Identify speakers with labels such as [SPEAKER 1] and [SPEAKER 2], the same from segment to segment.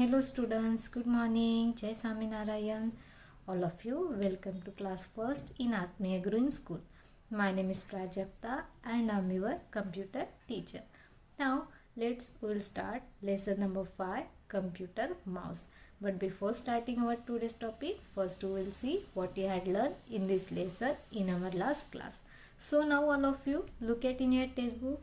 [SPEAKER 1] Hello students, good morning. Jai Sami Narayan. All of you, welcome to class first in Atmiya Growing School. My name is Prajakta and I'm your computer teacher. Now we'll start lesson number 5, computer mouse. But before starting our today's topic, first we will see what you had learned in this lesson in our last class. So now all of you look at in your textbook.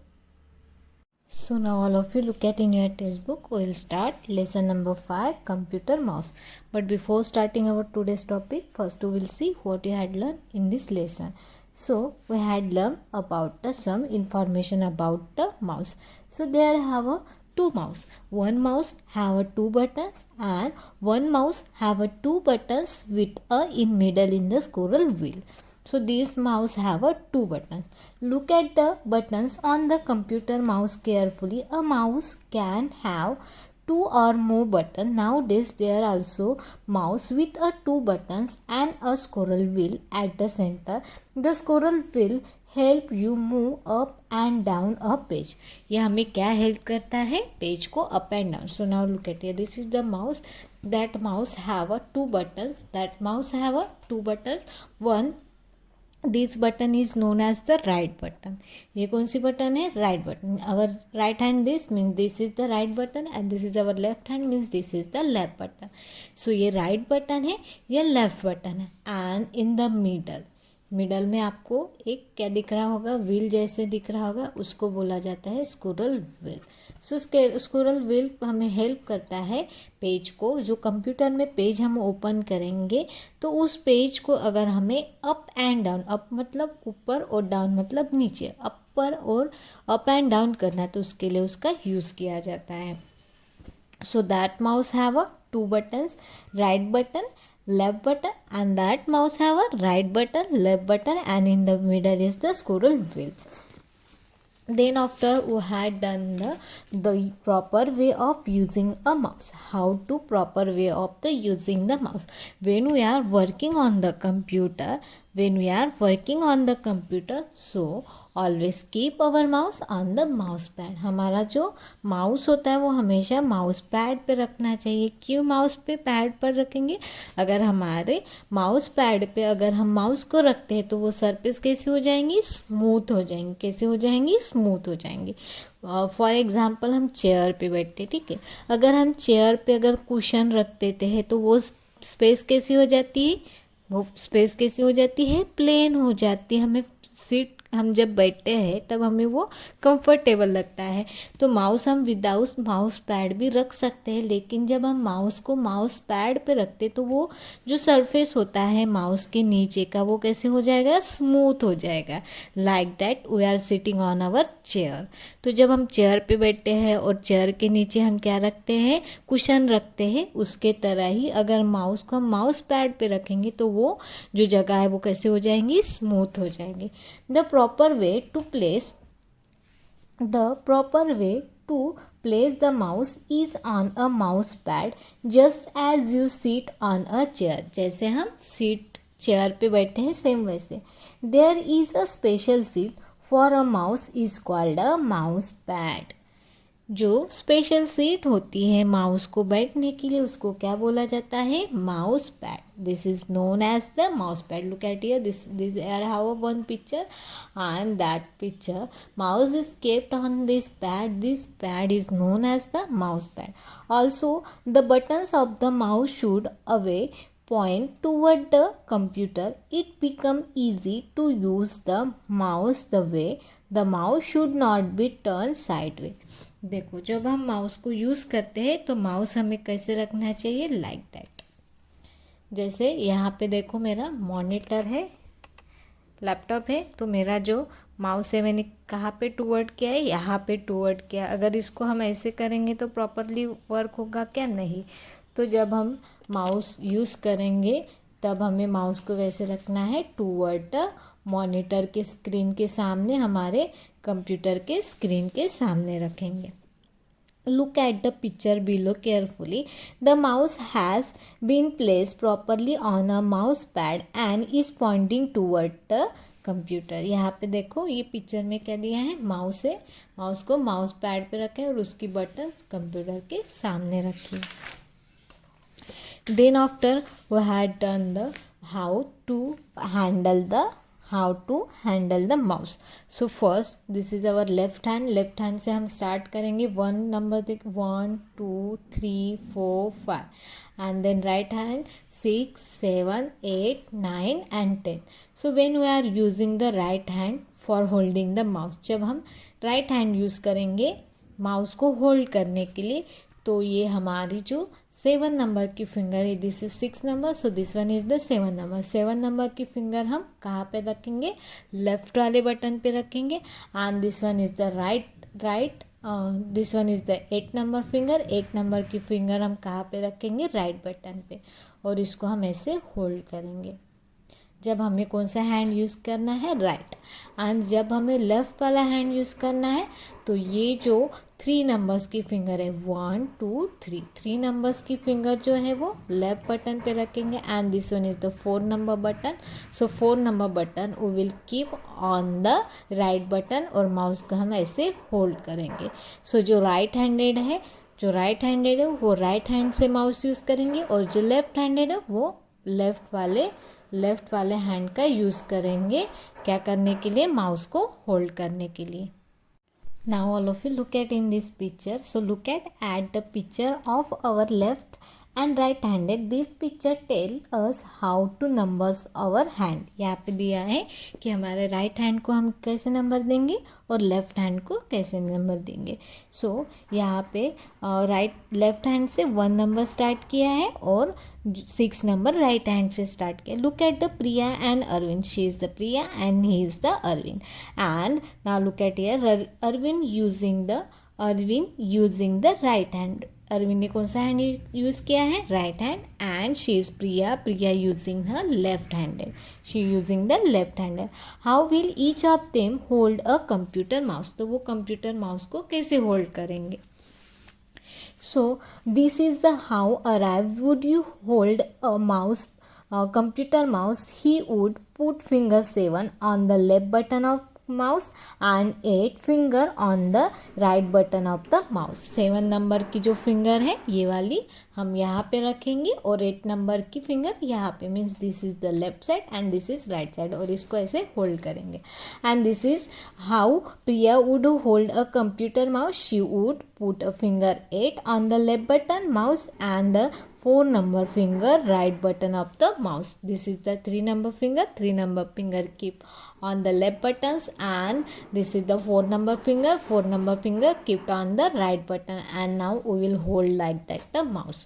[SPEAKER 1] So now all of you look at in your textbook. We will start lesson number 5, computer mouse. But before starting our today's topic, first we will see what you had learned in this lesson. So we had learned about some information about the mouse. So there have a two mouse. One mouse have a two buttons and one mouse have a two buttons with a in middle in the scroll wheel. So these mouse have a two buttons. Look at the buttons on the computer mouse carefully. A mouse can have two or more buttons. Nowadays there are also mouse with a two buttons and a scroll wheel at the center. The scroll wheel help you move up and down a page. यह हमें क्या help करता है? Page को up and down. So now look at it. This is the mouse. That mouse have a two buttons. That mouse have a two buttons. One this button is known as the right button. ये कौन सी button है? Right button. Our right hand this means this is the right button and this is our left hand means this is the left button. So ये right button है, ये left button है. And in the middle में आपको एक क्या दिख रहा होगा? व्हील जैसे दिख रहा होगा, उसको बोला जाता है स्क्रोल व्हील. सो स्क्रोल व्हील हमें हेल्प करता है पेज को. जो कंप्यूटर में पेज हम ओपन करेंगे तो उस पेज को अगर हमें अप एंड डाउन, अप मतलब ऊपर और डाउन मतलब नीचे, अपर और अप एंड डाउन करना है तो उसके लिए उसका यूज़ किया जाता है. So that mouse have a two buttons, right button, left button, and that mouse have a right button, left button, and in the middle is the scroll wheel. Then after we had done the proper way of using a mouse. How to proper way of the using the mouse? When we are working on the computer, so always keep our mouse on the mouse pad. हमारा जो mouse होता है वो हमेशा mouse pad पे रखना चाहिए. क्यों माउस पे पैड पर रखेंगे? अगर हमारे माउस पैड पे अगर हम माउस को रखते हैं तो वो सरफेस कैसे हो जाएंगी? स्मूथ हो जाएंगी. कैसे हो जाएंगी? स्मूथ हो जाएंगी. फॉर एग्जाम्पल हम चेयर पे बैठते, ठीक है, अगर हम चेयर पे अगर कुशन रख देते हैं तो वो स्पेस कैसी हो जाती है? वो स्पेस कैसी हो जाती है? प्लेन हो जाती है. हमें सीट हम जब बैठते हैं तब हमें वो कंफर्टेबल लगता है. तो माउस हम विदाउट माउस पैड भी रख सकते हैं, लेकिन जब हम माउस को माउस पैड पे रखते तो वो जो सरफेस होता है माउस के नीचे का वो कैसे हो जाएगा? स्मूथ हो जाएगा. Like that we are sitting on our chair. तो जब हम चेयर पे बैठते हैं और चेयर के नीचे हम क्या रखते हैं? कुशन रखते हैं. उसके तरह ही अगर माउस को हम माउस पैड पे रखेंगे तो वो जो जगह है वो कैसे हो जाएंगी? स्मूथ हो जाएंगी. The proper way to place the mouse is on a mouse pad just as you sit on a chair. जैसे हम सीट चेयर पे बैठे हैं सेम वैसे. There is a special seat for a mouse is called a mouse pad. जो special seat होती है mouse को बैठने के लिए उसको क्या बोला जाता है? Mouse pad. This is known as the mouse pad. Look at here, this I have one picture and that picture mouse is kept on this pad. This pad is known as the mouse pad. Also the buttons of the mouse should away point toward the computer. It become easy to use the mouse the way the mouse should not be turned sideways. देखो जब हम mouse को use करते हैं तो mouse हमें कैसे रखना चाहिए? Like that. जैसे यहाँ पे देखो मेरा मॉनिटर है, लैपटॉप है, तो मेरा जो माउस है मैंने कहाँ पे टूवर्ड किया है? यहाँ पे टूवर्ड किया. अगर इसको हम ऐसे करेंगे तो प्रॉपरली वर्क होगा क्या? नहीं. तो जब हम माउस यूज़ करेंगे तब हमें माउस को कैसे रखना है? टूवर्ड मॉनिटर के स्क्रीन के सामने, हमारे कंप्यूटर के स्क्रीन के सामने रखेंगे. Look at the picture below carefully. The mouse has been placed properly on a mouse pad and is pointing toward the computer. यहाँ पे देखो ये पिक्चर में क्या दिया है? माउस है, माउस को माउस पैड पे रखें और उसकी बटन कंप्यूटर के सामने रखिए. Then after we had done the how to handle the mouse. So first this is our left hand से हम start करेंगे. वन नंबर देख 1 2 3 4 5 and then right hand 6 7 8 9 and 10. So when we are using the right hand for holding the mouse, जब हम right hand use करेंगे mouse को hold करने के लिए, तो ये हमारी जो 7 नंबर की फिंगर है, this is 6 number, so this one is the 7 number. 7 number की फिंगर हम कहाँ पे रखेंगे? लेफ्ट वाले बटन पे रखेंगे. And this one is the right this one is the 8 number finger. 8 number की फिंगर हम कहाँ पे रखेंगे? राइट बटन पे. और इसको हम ऐसे होल्ड करेंगे. जब हमें कौन सा हैंड यूज़ करना है? राइट. एंड जब हमें लेफ़्ट वाला हैंड यूज़ करना है, तो ये जो 3 नंबर्स की फिंगर है 1 2 3, 3 नंबर्स की फिंगर जो है वो लेफ्ट बटन पे रखेंगे. And this one is the 4 number button. So 4 number button we will keep on the right button और माउस को हम ऐसे होल्ड करेंगे. सो जो राइट हैंडेड है वो राइट हैंड से माउस यूज़ करेंगे, और जो लेफ्ट हैंडेड है वो लेफ़्ट वाले हैंड का यूज़ करेंगे. क्या करने के लिए? माउस को होल्ड करने के लिए. Now all of you look at in this picture. So look at the picture of our left and right handed. This picture tell us how to numbers our hand. यहाँ पे दिया है कि हमारे राइट हैंड को हम कैसे number देंगे और लेफ्ट हैंड को कैसे नंबर देंगे. सो यहाँ पे लेफ्ट हैंड से 1 नंबर स्टार्ट किया है और 6 नंबर राइट हैंड से स्टार्ट किया. Look at the Priya and Arvind. She is the Priya and he is the Arvind. And now look at here Arvind using the right hand. Arvind ने कौन सा हैंड यूज़ किया है? Right hand. And she is Priya using her left handed. She using the left handed. How will each of them hold a computer mouse. तो वो computer mouse को कैसे hold करेंगे? So this is the how Arav would you hold a mouse, computer mouse. He would put finger 7 on the left button of mouse and 8 finger on the right button of the mouse. 7 number की जो finger है ये वाली हम यहाँ पे रखेंगे और 8 नंबर की फिंगर यहाँ पे. Means this is the left side and this is right side, और इसको ऐसे होल्ड करेंगे. And this is how Priya would hold a computer mouse. She would put a finger 8 on the left button mouse and the 4 number finger right button of the mouse. This is the 3 number finger. 3 number finger keep on the left buttons, and this is the 4 number finger. 4 number finger kept on the right button. And now we will hold like that the mouse.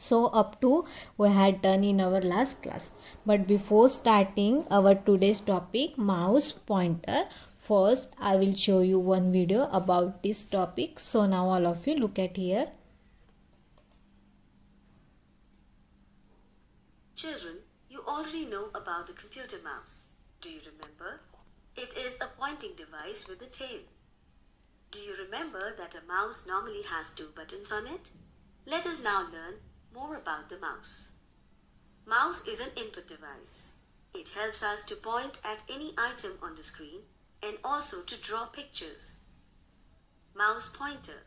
[SPEAKER 1] So up to we had done in our last class. But before starting our today's topic, mouse pointer, first I will show you one video about this topic. So now all of you look at here.
[SPEAKER 2] Children, you already know about the computer mouse. Do you remember? It is a pointing device with a tail. Do you remember that a mouse normally has 2 buttons on it? Let us now learn more about the mouse. Mouse is an input device. It helps us to point at any item on the screen and also to draw pictures. Mouse pointer.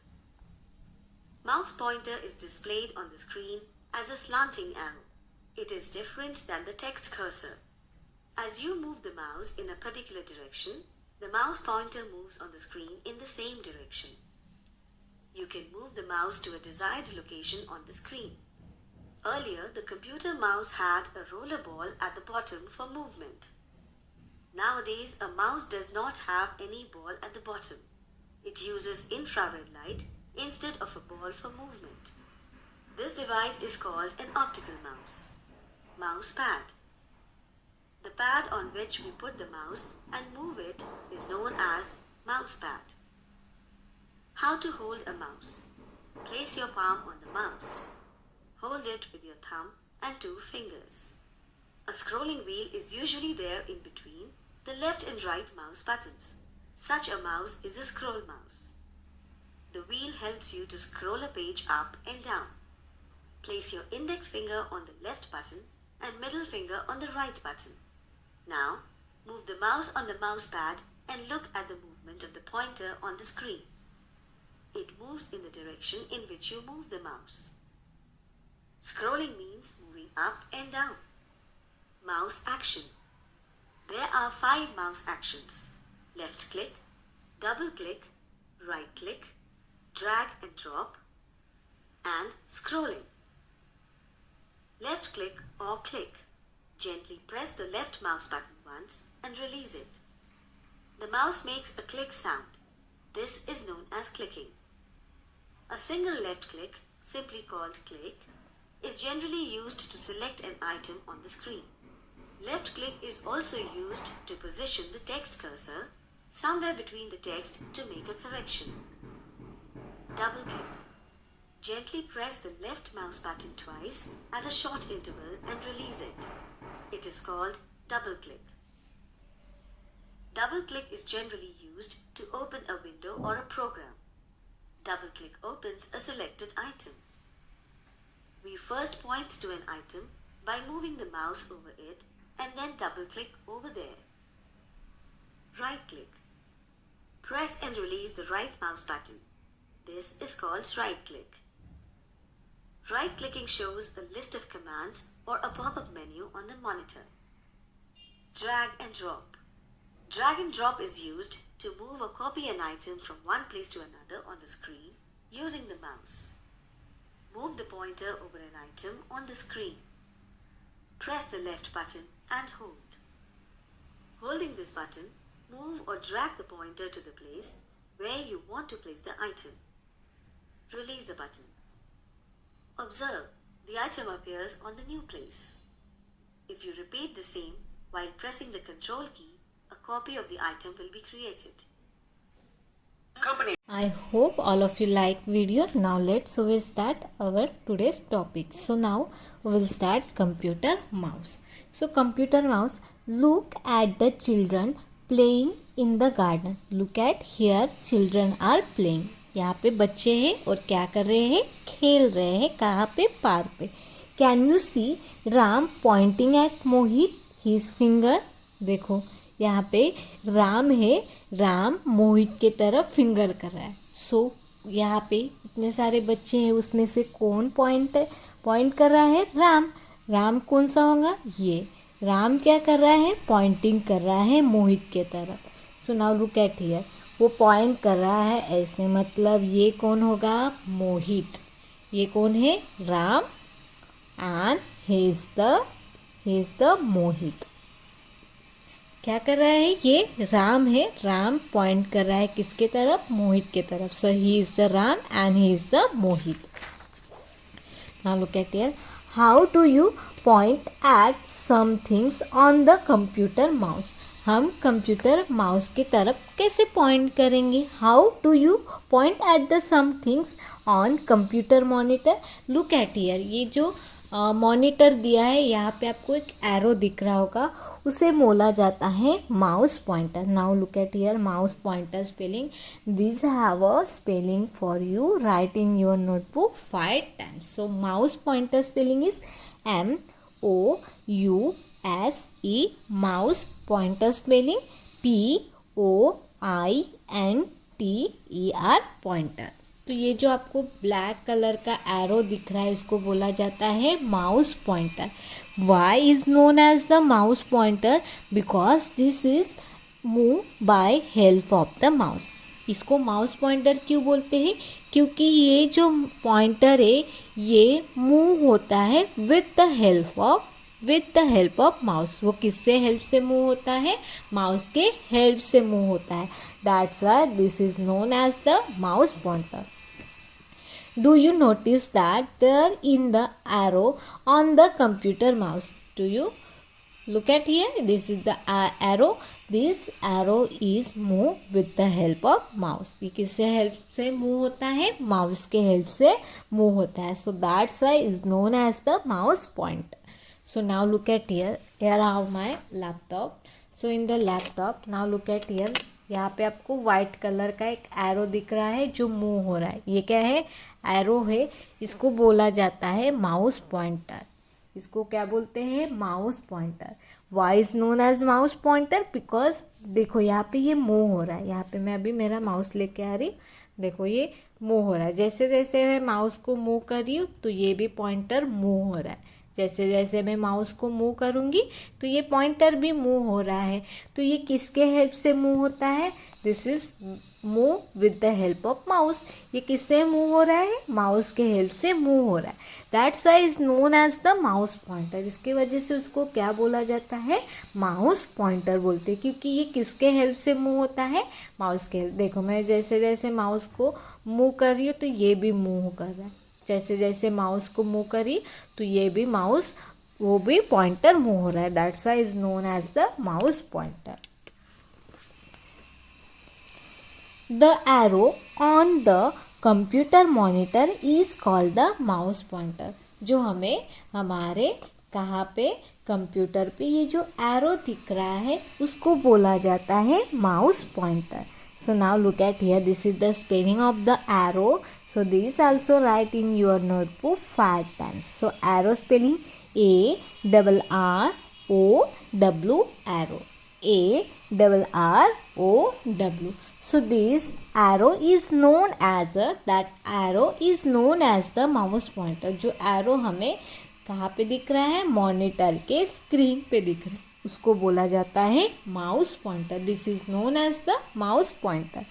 [SPEAKER 2] Mouse pointer is displayed on the screen as a slanting arrow. It is different than the text cursor. As you move the mouse in a particular direction, the mouse pointer moves on the screen in the same direction. You can move the mouse to a desired location on the screen. Earlier, the computer mouse had a roller ball at the bottom for movement. Nowadays, a mouse does not have any ball at the bottom. It uses infrared light instead of a ball for movement. This device is called an optical mouse. Mouse pad. The pad on which we put the mouse and move it is known as mouse pad. How to hold a mouse. Place your palm on the mouse. Hold it with your thumb and 2 fingers. A scrolling wheel is usually there in between the left and right mouse buttons. Such a mouse is a scroll mouse. The wheel helps you to scroll a page up and down. Place your index finger on the left button and middle finger on the right button. Now, move the mouse on the mouse pad and look at the movement of the pointer on the screen. It moves in the direction in which you move the mouse. Scrolling means moving up and down. Mouse action. There are 5 mouse actions: left click, double click, right click, drag and drop, and scrolling. Left click or click. Gently press the left mouse button once and release it. The mouse makes a click sound. This is known as clicking. A single left click, simply called click, is generally used to select an item on the screen. Left click is also used to position the text cursor somewhere between the text to make a correction. Double click. Gently press the left mouse button twice at a short interval and release it. It is called double click. Double click is generally used to open a window or a program. Double click opens a selected item. We first point to an item by moving the mouse over it and then double click over there. Right click. Press and release the right mouse button. This is called right click. Right clicking shows a list of commands or a pop-up menu on the monitor. Drag and drop. Drag and drop is used to move or copy an item from one place to another on the screen using the mouse. Move the pointer over an item on the screen. Press the left button and hold. Holding this button, move or drag the pointer to the place where you want to place the item. Release the button. Observe, the item appears on the new place. If you repeat the same while pressing the control key, a copy of the item will be created.
[SPEAKER 1] I hope all of you like video. Now we'll start our today's topic. So now we'll start computer mouse. So computer mouse, look at the children playing in the garden. Look at here, children are playing. यहाँ पे बच्चे हैं और क्या कर रहे हैं, खेल रहे हैं. कहाँ पे, पार्क पे. Can you see Ram pointing at Mohit his finger. देखो यहाँ पे राम है, राम मोहित के तरफ फिंगर कर रहा है. सो यहाँ पे इतने सारे बच्चे हैं, उसमें से कौन पॉइंट कर रहा है, राम. राम कौन सा होगा, ये. राम क्या कर रहा है, पॉइंटिंग कर रहा है मोहित के तरफ. सो नाउ लुक एट हियर, वो पॉइंट कर रहा है ऐसे, मतलब ये कौन होगा, मोहित. ये कौन है, Ram, and he is the Mohit. क्या कर रहा है, ये राम है. राम पॉइंट कर रहा है किसके तरफ, मोहित के तरफ. So he is the Ram and he is the Mohit. Now look at here, how do you point at some things on the computer mouse. हम कंप्यूटर माउस की तरफ कैसे पॉइंट करेंगे. How do you point at the some things on computer monitor. Look at here, ये जो monitor दिया है यहाँ पे आपको एक एरो दिख रहा होगा, उसे बोला जाता है mouse pointer. Now look at here, mouse pointer spelling. This have a spelling for you, right in your notebook 5 times. So mouse pointer spelling is MOUSE. Mouse pointer spelling POINTER, pointer. तो ये जो आपको black colour का arrow दिख रहा है, इसको बोला जाता है mouse pointer. Why is known as the mouse pointer, because this is move by help of the mouse. इसको माउस पॉइंटर क्यों बोलते हैं, क्योंकि ये जो पॉइंटर है ये मूव होता है with the help of mouse. वो किससे हेल्प से मूव होता है, माउस के हेल्प से मूव होता है. That's why this is known as the mouse pointer. Do you notice that there in the arrow on the computer mouse? Do you look at here? This is the arrow. This arrow is move with the help of mouse. ये किससे help से move होता है, mouse के help से move होता है. So that's why is known as the mouse pointer. So now look at here. Here I have my laptop. So in the laptop, now look at here. यहाँ पे आपको white colour का एक arrow दिख रहा है जो मूव हो रहा है. ये क्या है, एरो है. इसको बोला जाता है माउस पॉइंटर. इसको क्या बोलते हैं, mouse pointer. Why is known as mouse pointer, because देखो यहाँ पे ये मूव हो रहा है. यहाँ पे मैं अभी मेरा माउस लेके आ रही, देखो ये मूव हो रहा है। जैसे जैसे मैं माउस को मूव कर रही हूँ तो ये भी पॉइंटर मूव हो रहा है। जैसे जैसे मैं माउस को मूव करूँगी तो ये पॉइंटर भी मूव हो रहा है। तो ये किसके हेल्प से मूव होता है? This is move with the help of mouse. ये किससे मूव हो रहा है? माउस के हेल्प से मूव हो रहा है। That's why is known as the mouse pointer. इसकी वजह से उसको क्या बोला जाता है? माउस पॉइंटर बोलते हैं, क्योंकि ये किसके हेल्प से मूव होता है? माउस के हेल्प। देखो मैं जैसे जैसे माउस को मूव कर रही हूँ तो ये भी मूव कर रहा है। जैसे जैसे माउस को मूव करी तो ये भी माउस, वो भी पॉइंटर मूव हो रहा है। That's why is known as the mouse pointer. The arrow on the computer monitor is called the mouse pointer. जो हमें हमारे कहाँ पे, कंप्यूटर पे ये जो एरो दिख रहा है उसको बोला जाता है mouse pointer. So now look at here, this is the spelling of the arrow. So these also write in your notebook 5 times. So arrow spelling ARROW, arrow, ARROW. So this arrow is known as the mouse pointer. जो arrow हमें कहाँ पे दिख रहा है? Monitor के screen पे दिख रहा है, उसको बोला जाता है mouse pointer. This is known as the mouse pointer.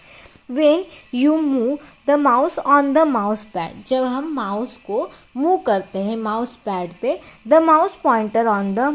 [SPEAKER 1] When you move the mouse on the mouse pad, जब हम माउस को मूव करते हैं माउस पैड पे, the mouse pointer on the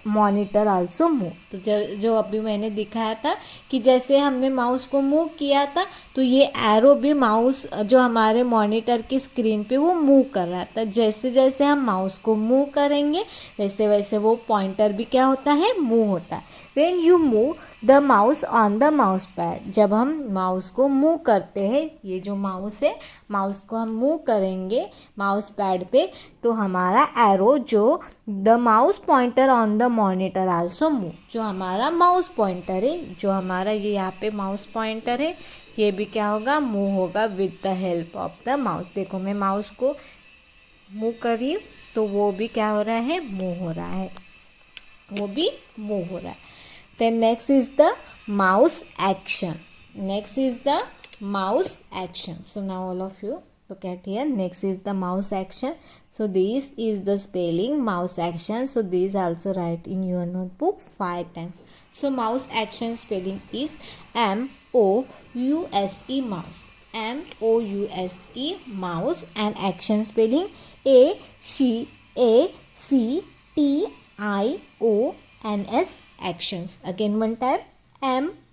[SPEAKER 1] monitor also move. तो जो अभी मैंने दिखाया था कि जैसे हमने माउस को मूव किया था तो ये एरो भी माउस जो हमारे मॉनिटर की स्क्रीन पे वो मूव कर रहा था. जैसे जैसे हम माउस को मूव करेंगे वैसे वैसे वो पॉइंटर भी क्या होता है? मूव होता है. When you move the mouse on the mouse pad, जब हम माउस को मूव करते हैं, ये जो माउस है, माउस को हम मूव करेंगे माउस पैड पे तो हमारा एरो जो the mouse pointer on the monitor also move, जो हमारा माउस पॉइंटर है, जो हमारा ये यहाँ पे माउस पॉइंटर है, ये भी क्या होगा? मूव होगा with the help of the mouse. देखो मैं माउस को मूव कर रही हूँ तो वो भी क्या हो रहा है? मूव हो रहा है, वो भी मूव हो रहा है. Then next is the mouse action. Next is the mouse action. So now all of you look at here. Next is the mouse action. So this is the spelling mouse action. So these also write in your notebook 5 times. So mouse action spelling is MOUSE, mouse. MOUSE, mouse. And action spelling ACTIONS, actions. Again one time,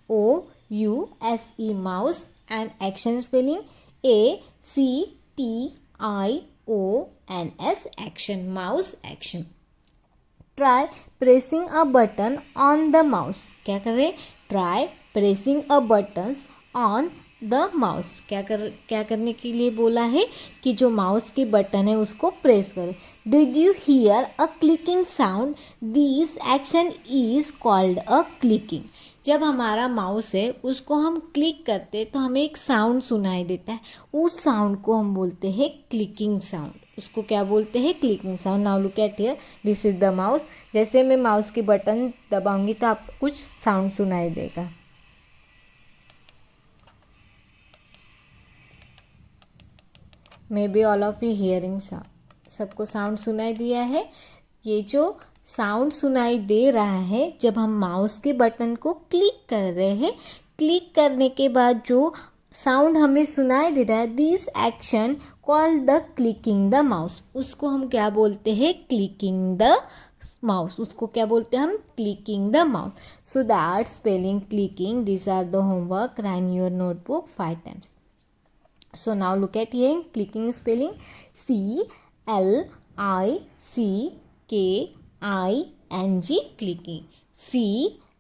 [SPEAKER 1] MOUSE, mouse. And action spelling ACTIONS, action. Mouse action. Try pressing a button on the mouse. क्या करें? Try pressing a button on the mouse. क्या करने के लिए बोला है? कि जो माउस की बटन है उसको प्रेस करें. Did you hear a clicking sound? This action is called a clicking. जब हमारा माउस है उसको हम क्लिक करते तो हमें एक साउंड सुनाई देता है, उस साउंड को हम बोलते हैं क्लिकिंग साउंड. उसको क्या बोलते हैं? Clicking sound. Now look at here, this is the mouse. जैसे मैं माउस की बटन दबाऊंगी तो आपको कुछ साउंड सुनाई देगा. May be all of you hearing sound. सबको साउंड सुनाई दिया है? ये जो साउंड सुनाई दे रहा है जब हम माउस के बटन को क्लिक कर रहे हैं, क्लिक करने के बाद जो साउंड हमें सुनाई दे रहा है, this action called the clicking the mouse. उसको हम क्या बोलते हैं? Clicking the mouse. उसको क्या बोलते हैं हम? Clicking the mouse. So that spelling clicking, this are the homework, write in your notebook 5 times. So now look at here, clicking spelling CLICKING, clicking. CLICKING,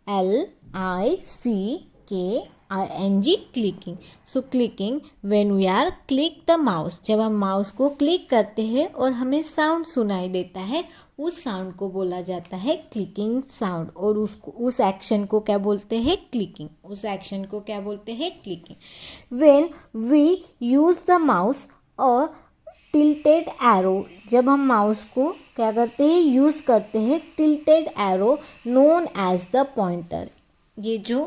[SPEAKER 1] clicking. So clicking, when we are click the mouse, जब हम mouse को click करते हैं और हमें sound सुनाई देता है, उस साउंड को बोला जाता है क्लिकिंग साउंड. और उस एक्शन को क्या बोलते हैं? क्लिकिंग. उस एक्शन को क्या बोलते हैं? Clicking. When we use the mouse और tilted arrow, जब हम माउस को क्या करते हैं? यूज़ करते हैं tilted arrow known as the pointer. ये जो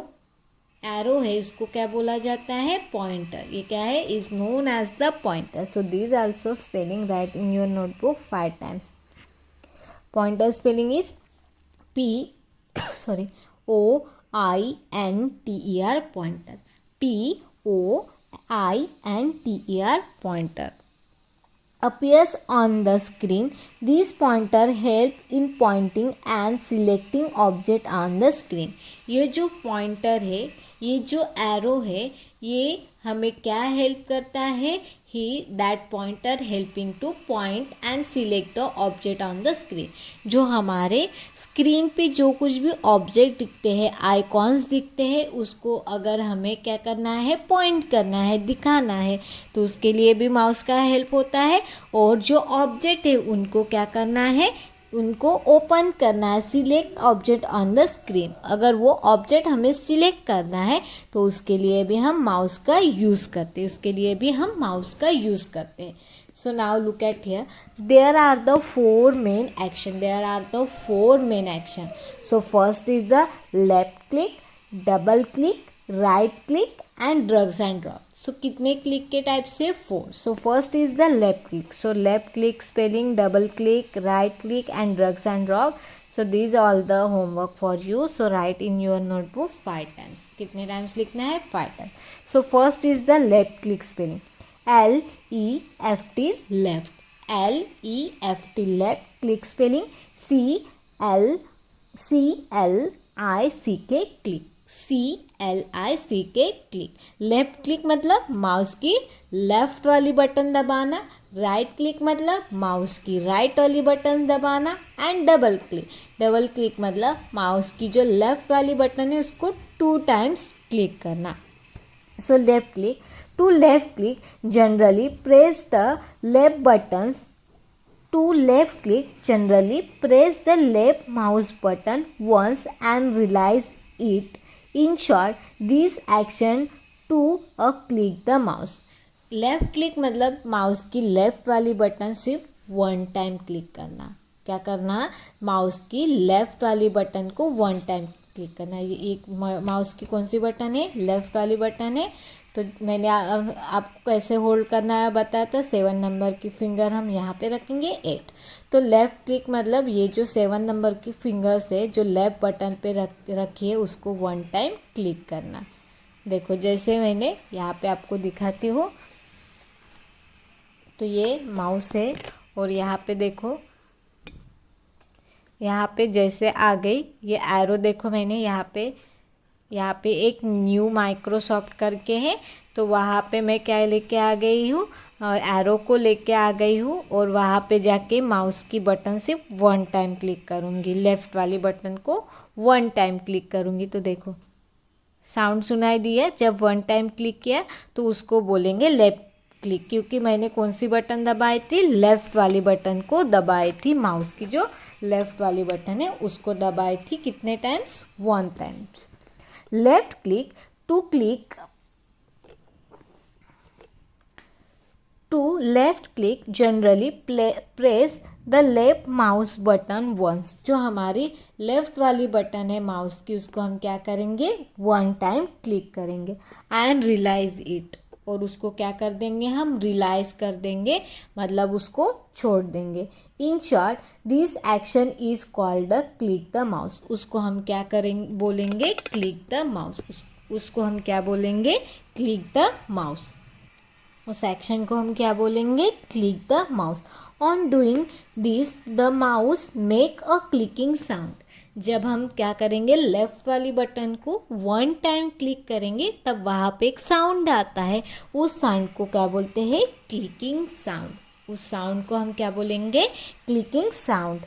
[SPEAKER 1] एरो है उसको क्या बोला जाता है, पॉइंटर। ये क्या है, is known as the pointer. So this also spelling write in your notebook 5 times. Pointer spelling is POINTER pointer. POINTER pointer appears on the screen. These pointer help in pointing and selecting object on the screen. ये जो pointer है, ये जो arrow है, ये हमें क्या help करता है, that pointer helping two point and select the object on the screen. जो हमारे स्क्रीन पे जो कुछ भी ऑब्जेक्ट दिखते हैं, आइकॉन्स दिखते हैं, उसको अगर हमें क्या करना है, पॉइंट करना है, दिखाना है, तो उसके लिए भी माउस का हेल्प होता है। और जो ऑब्जेक्ट है उनको क्या करना है, उनको ओपन करना है, select object on the screen. अगर वो ऑब्जेक्ट हमें सिलेक्ट करना है तो उसके लिए भी हम माउस का यूज़ करते हैं, so now look at here, there are the 4 main action. So first is the left click, double click, right click and drag and drop. So कितने क्लिक के टाइप से, 4. So first is the left click. So left click spelling, double click, right click and drag and drop. So these all the homework for you. So write in your notebook 5 times. कितने times लिखना है, 5 times. So first is the left click spelling, LEFT left, LEFT left. Click spelling CLICK click, CLICK click. Left click मतलब mouse की left वाली button दबाना, right click मतलब mouse की right वाली बटन दबाना एंड डबल क्लिक मतलब mouse की जो लेफ्ट वाली बटन है उसको 2 times क्लिक करना. सो left click, to left click generally press the left buttons. To left click generally press the left mouse button once and release it. In short, this action to click the mouse. Left click मतलब mouse की left वाली button सिर्फ 1 time click करना. क्या करना, mouse की left वाली button को 1 time क्लिक करना. ये एक माउस की कौन सी बटन है, लेफ्ट वाली बटन है. तो मैंने आपको कैसे होल्ड करना है बताया था. 7 नंबर की फिंगर हम यहाँ पे रखेंगे 8. तो लेफ़्ट क्लिक मतलब ये जो 7 नंबर की फिंगर्स है जो लेफ़्ट बटन पे रखी है उसको 1 time क्लिक करना. देखो जैसे मैंने यहाँ पे आपको दिखाती हूँ. तो ये माउस है और यहाँ पे देखो, यहाँ पे जैसे आ गई ये एरो. देखो मैंने यहाँ पे एक न्यू माइक्रोसॉफ्ट करके है, तो वहाँ पे मैं क्या लेके आ गई हूँ, एरो को लेके आ गई हूँ. और वहाँ पे जाके माउस की बटन सिर्फ 1 time क्लिक करूँगी, लेफ़्ट वाली बटन को 1 time क्लिक करूँगी. तो देखो साउंड सुनाई दिया. जब 1 time क्लिक किया तो उसको बोलेंगे लेफ़्ट क्लिक, क्योंकि मैंने कौन सी बटन दबाई थी, लेफ़्ट वाली बटन को दबाई थी. माउस की जो लेफ़्ट वाली बटन है उसको दबाई थी. कितने times, 1 times. Left click to left click generally press the left mouse button once. जो हमारी लेफ्ट वाली बटन है माउस की उसको हम क्या करेंगे, 1 time क्लिक करेंगे एंड रियलाइज इट. और उसको क्या कर देंगे, हम रियलाइज कर देंगे मतलब उसको छोड़ देंगे. In short this action is called the click the mouse. उसको हम क्या करेंगे, बोलेंगे क्लिक द माउस. उसको हम क्या बोलेंगे, क्लिक द माउस. उस एक्शन को हम क्या बोलेंगे, click the mouse. On doing this the mouse make a clicking sound. जब हम क्या करेंगे, लेफ़्ट वाली बटन को 1 time क्लिक करेंगे तब वहाँ पे एक साउंड आता है. उस साउंड को क्या बोलते हैं, क्लिकिंग साउंड. उस साउंड को हम क्या बोलेंगे, clicking sound.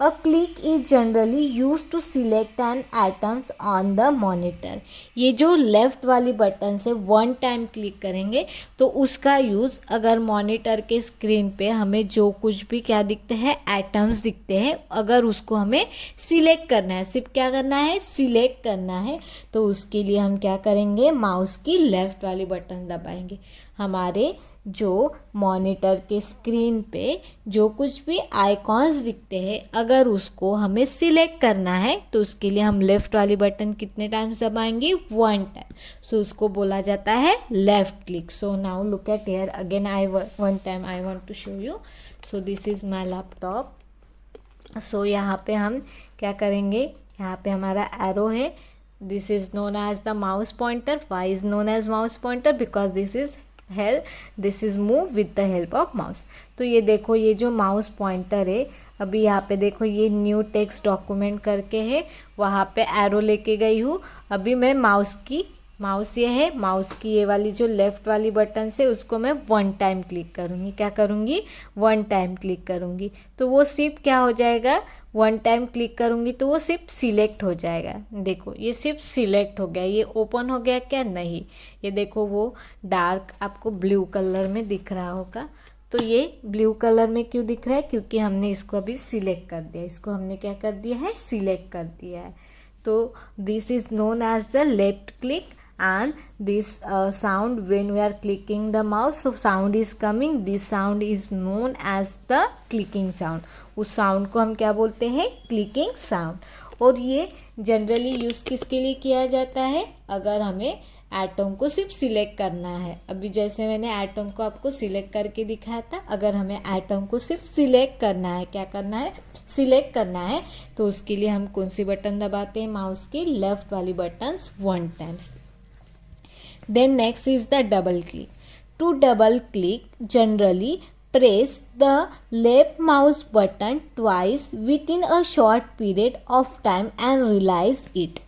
[SPEAKER 1] A click is generally use to select an items on the monitor. ये जो लेफ़्ट वाली बटन से 1 time क्लिक करेंगे तो उसका यूज़ अगर मॉनिटर के स्क्रीन पे हमें जो कुछ भी क्या दिखते हैं, आइटम्स दिखते हैं, अगर उसको हमें सिलेक्ट करना है, सिर्फ क्या करना है, सिलेक्ट करना है, तो उसके लिए हम क्या करेंगे, माउस की लेफ़्ट वाली बटन दबाएंगे. हमारे जो मॉनिटर के स्क्रीन पे जो कुछ भी आइकॉन्स दिखते हैं, अगर उसको हमें सिलेक्ट करना है तो उसके लिए हम लेफ़्ट वाली बटन कितने टाइम्स दबाएंगे, 1 टाइम. सो उसको बोला जाता है left click. So now look at here again, one time I want to show you. So this is my laptop. So यहाँ पे हम क्या करेंगे, यहाँ पे हमारा एरो है. This is known as the mouse pointer. Why is known as mouse pointer? Because this is move with the help of mouse. तो ये देखो, ये जो माउस पॉइंटर है, अभी यहाँ पे देखो ये न्यू टेक्स्ट डॉक्यूमेंट करके है, वहाँ पे एरो लेके गई हूँ. अभी मैं माउस ये है, माउस की ये वाली जो लेफ़्ट वाली बटन से उसको मैं 1 टाइम क्लिक करूँगी. क्या करूँगी? 1 टाइम क्लिक करूँगी. तो वो सिर्फ क्या हो जाएगा, 1 टाइम क्लिक करूँगी तो वो सिर्फ सिलेक्ट हो जाएगा. देखो ये सिर्फ सिलेक्ट हो गया. ये ओपन हो गया क्या? नहीं. ये देखो वो डार्क आपको ब्लू कलर में दिख रहा होगा. तो ये ब्लू कलर में क्यों दिख रहा है? क्योंकि हमने इसको अभी सिलेक्ट कर दिया. इसको हमने क्या कर दिया है? सिलेक्ट कर दिया है. तो this is known as the left click. And this sound when we are clicking the mouse, so sound is coming, this sound is known as the clicking sound. उस साउंड को हम क्या बोलते हैं? Clicking sound. और ये generally use किसके लिए किया जाता है? अगर हमें एटम को सिर्फ सिलेक्ट करना है. अभी जैसे मैंने एटम को आपको सिलेक्ट करके दिखाया था, अगर हमें एटम को सिर्फ सिलेक्ट करना है, क्या करना है? सिलेक्ट करना है, तो उसके लिए हम कौन सी बटन दबाते हैं? माउस की लेफ़्ट वाली buttons 1 times. Then next is the double click. To double click, generally press the left mouse button twice within a short period of time and release it.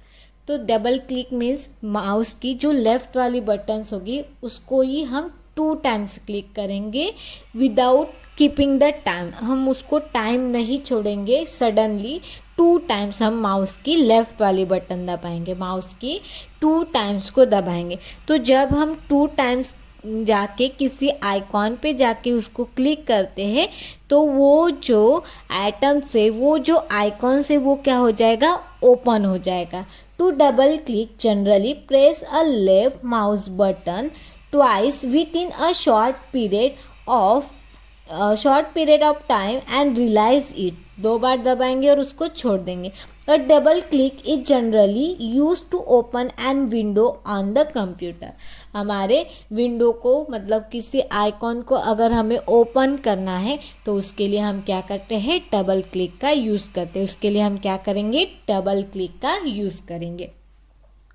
[SPEAKER 1] तो डबल क्लिक मीन्स माउस की जो left वाली buttons होगी उसको ही हम 2 times click करेंगे without keeping the time. हम उसको टाइम नहीं छोड़ेंगे. सडनली 2 टाइम्स हम माउस की लेफ़्ट वाली बटन दबाएंगे. माउस की 2 टाइम्स को दबाएंगे. तो जब हम 2 टाइम्स जाके किसी आइकॉन पे जाके उसको क्लिक करते हैं तो वो जो एटम से वो जो आइकॉन से वो क्या हो जाएगा? ओपन हो जाएगा. To double click generally press a left mouse button twice within a short period of time and realize it. 2 बार दबाएंगे और उसको छोड़ देंगे. A double click is generally use to open an window on the computer. हमारे window को मतलब किसी आइकॉन को अगर हमें ओपन करना है तो उसके लिए हम क्या करते हैं? डबल क्लिक का यूज़ करते हैं. उसके लिए हम क्या करेंगे? डबल क्लिक का यूज़ करेंगे.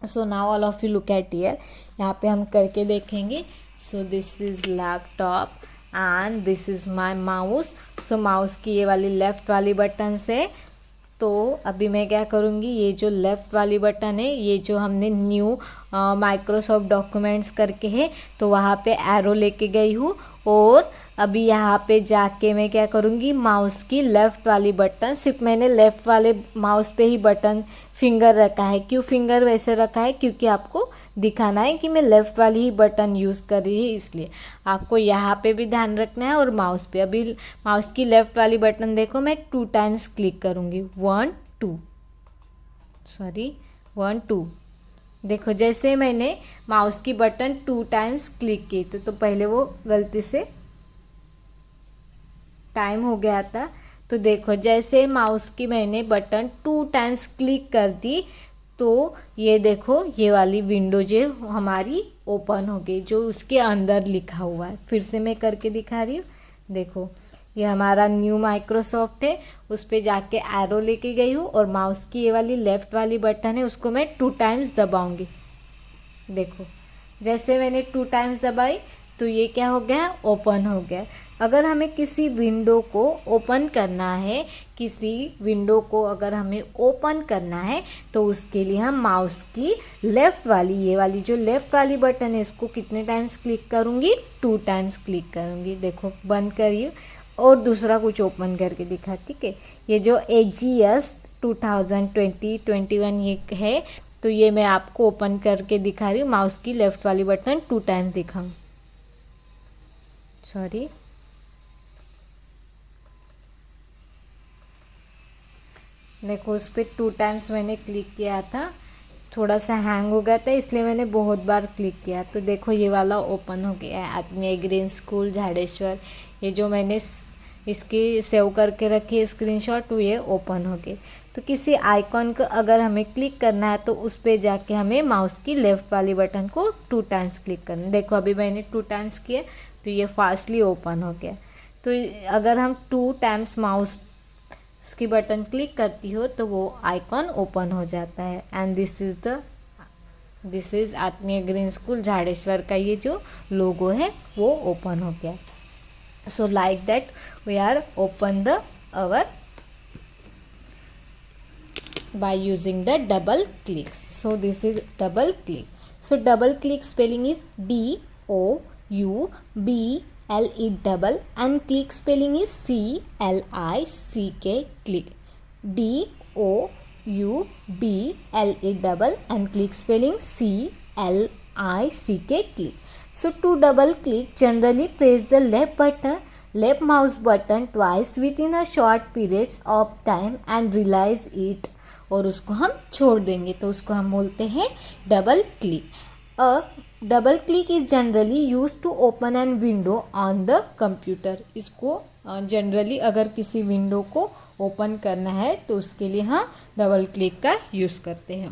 [SPEAKER 1] So now all of you look at here. यहाँ पे हम करके देखेंगे. सो this is laptop and this is my mouse. So mouse की ये वाली लेफ़्ट वाली बटन से, तो अभी मैं क्या करूँगी, ये जो लेफ़्ट वाली बटन है, ये जो हमने न्यू माइक्रोसॉफ्ट डॉक्यूमेंट्स करके है, तो वहाँ पे एरो लेके गई हूँ. और अभी यहाँ पे जाके मैं क्या करूँगी, माउस की लेफ़्ट वाली बटन, सिर्फ मैंने लेफ़्ट वाले माउस पे ही बटन फिंगर रखा है. क्यों फिंगर वैसे रखा है? क्योंकि आपको दिखाना है कि मैं लेफ़्ट वाली ही बटन यूज़ कर रही है, इसलिए आपको यहाँ पे भी ध्यान रखना है और माउस पे. अभी माउस की लेफ़्ट वाली बटन देखो, मैं 2 टाइम्स क्लिक करूँगी. 1 2. देखो जैसे मैंने माउस की बटन 2 टाइम्स क्लिक की तो पहले वो गलती से टाइम हो गया था. तो देखो जैसे माउस की मैंने बटन 2 टाइम्स क्लिक कर दी तो ये देखो ये वाली विंडो जो हमारी ओपन हो गई, जो उसके अंदर लिखा हुआ है. फिर से मैं करके दिखा रही हूँ. देखो ये हमारा न्यू माइक्रोसॉफ्ट है, उस पर जाके एरो लेके गई हूँ और माउस की ये वाली लेफ़्ट वाली बटन है उसको मैं 2 टाइम्स दबाऊंगी. देखो जैसे मैंने 2 टाइम्स दबाई तो ये क्या हो गया? ओपन हो गया. अगर हमें किसी विंडो को ओपन करना है, अगर हमें ओपन करना है तो उसके लिए हम माउस की लेफ़्ट वाली, ये वाली जो लेफ़्ट वाली बटन है इसको कितने टाइम्स क्लिक करूँगी? 2 टाइम्स क्लिक करूँगी. देखो बंद करिए और दूसरा कुछ ओपन करके दिखा. ठीक है, ये जो AGS 2020-21 ये है, तो ये मैं आपको ओपन करके दिखा रही हूँ. माउस की लेफ़्ट वाली बटन 2 टाइम्स दिखाऊँ. सॉरी, देखो उस पर 2 टाइम्स मैंने क्लिक किया था थोड़ा सा हैंग हो गया था, इसलिए मैंने बहुत बार क्लिक किया। तो देखो ये वाला ओपन हो गया है, आत्मीय ग्रीन स्कूल झाड़ेश्वर। ये जो मैंने इसकी सेव करके रखी है स्क्रीनशॉट, तो ये ओपन हो गए। तो किसी आइकॉन को अगर हमें क्लिक करना है तो उस पर जाके हमें माउस की लेफ़्ट वाली बटन को 2 टाइम्स क्लिक करना है। देखो अभी मैंने 2 टाइम्स किए तो ये फास्टली ओपन हो गया। तो अगर हम 2 टाइम्स माउस की बटन क्लिक करती हो तो वो आइकॉन ओपन हो जाता है। And this is Atmiya green school Jhadeshwar का ये जो लोगो है वो ओपन हो गया। So like that we are open the our by using the double clicks. So this is double click. So double click spelling is DOUBLE double, and click spelling is CLICK click. DOUBLE double and click spelling CLICK click. So to double click, generally press the left mouse button twice within a short periods of time and release it, और उसको हम छोड़ देंगे तो उसको हम बोलते हैं double click. Double click is generally use to open an window on the computer. इसको जनरली अगर किसी विंडो को ओपन करना है तो उसके लिए हम डबल क्लिक का यूज़ करते हैं।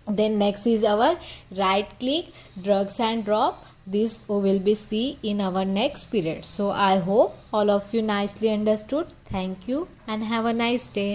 [SPEAKER 1] Then next is our right click, drag and drop. This we will be see in our next period. So I hope all of you nicely understood. Thank you and have a nice day.